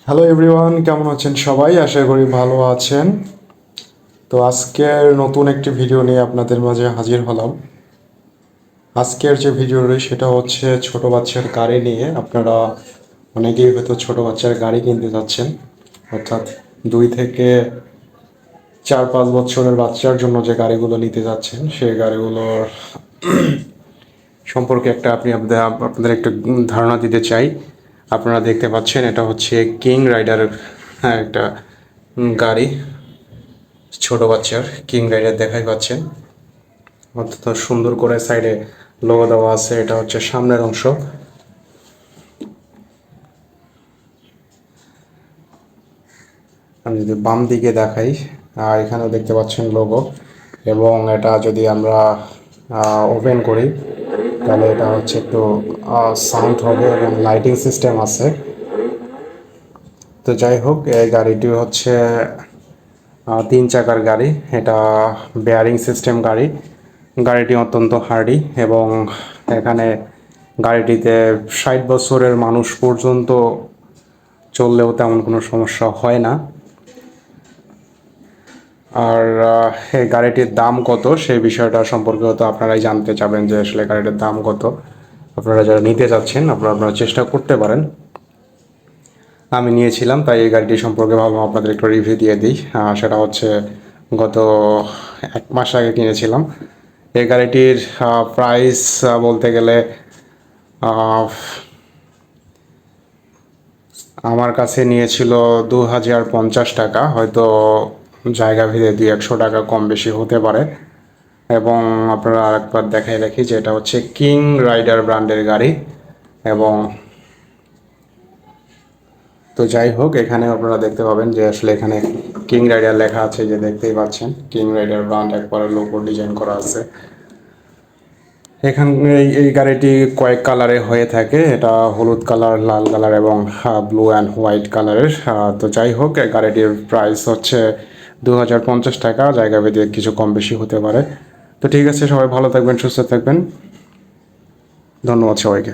Hello everyone, কেমন আছেন সবাই? আশা করি ভালো আছেন। তো আজকের নতুন একটি ভিডিও নিয়ে আপনাদের মাঝে হাজির হলাম। আজকের যে ভিডিওটি সেটা হচ্ছে ছোট বাচ্চার গাড়ি নিয়ে। আপনারা অনেকেই হয়তো ছোট বাচ্চার গাড়ি কিনতে যাচ্ছেন, অর্থাৎ 2 থেকে 4-5 বছরের বাচ্চার জন্য যে গাড়িগুলো নিতে যাচ্ছেন সেই গাড়িগুলোর সম্পর্কে আপনাদের একটা ধারণা দিতে চাই। আপনারা দেখতে পাচ্ছেন এটা হচ্ছে কিং রাইডার একটা গাড়ি। ছোট বাচ্চার কিং রাইডার দেখাই পাচ্ছেন, অত্যন্ত সুন্দর করে সাইডে লোগো দেওয়া আছে। এটা হচ্ছে সামনের অংশ। আমি যদি বাম দিকে দেখাই, এখানেও দেখতে পাচ্ছেন লোগো, এবং এটা যদি আমরা ওপেন করি তাহলে এটা হচ্ছে একটু সাউন্ড হবে এবং লাইটিং সিস্টেম আছে। তো যাই হোক, এই গাড়িটি হচ্ছে 3 চাকার গাড়ি। এটা বেয়ারিং সিস্টেম গাড়ি। গাড়িটি অত্যন্ত হার্ডি, এবং এখানে গাড়িটিতে 60 বছরের মানুষ পর্যন্ত চললেও তেমন কোনো সমস্যা হয় না। আর এই গাড়িটির দাম কত সেই বিষয়টা সম্পর্কেও তো আপনারাই জানতে চাবেন, যে আসলে গাড়িটার দাম কত। আপনারা যারা নিতে চাচ্ছেন আপনারা চেষ্টা করতে পারেন। আমি নিয়েছিলাম, তাই এই গাড়িটি সম্পর্কে ভাবলাম আপনাদের একটু রিভিউ দিয়ে দিই। সেটা হচ্ছে গত 1 মাস আগে কিনেছিলাম। এই গাড়িটির প্রাইস বলতে গেলে আমার কাছে নিয়েছিল 2050 টাকা। হয়তো জায়গা ভেদে 200-100 টাকা কম বেশি হতে পারে। এবং আপনারা আরেকবার দেখাই রাখি যে এটা হচ্ছে কিং রাইডার ব্র্যান্ডের গাড়ি। এবং তো যাই হোক, এখানে আপনারা দেখতে পাবেন যে আসলে এখানে কিং রাইডার লেখা আছে, যে দেখতেই পাচ্ছেন কিং রাইডার ব্র্যান্ড একবারে লোগো ডিজাইন করা আছে। এখানে এই গাড়িটি কয়েক কালারে হয়ে থাকে। এটা হলুদ কালার, লাল কালার এবং ব্লু অ্যান্ড হোয়াইট কালারের। তো যাই হোক, এই গাড়িটির প্রাইস হচ্ছে 2050 টাকা। জায়গা ভেদে কিছু কম বেশি হতে পারে। তো ঠিক আছে, সবাই ভালো থাকবেন, সুস্থ থাকবেন। ধন্যবাদ সবাইকে।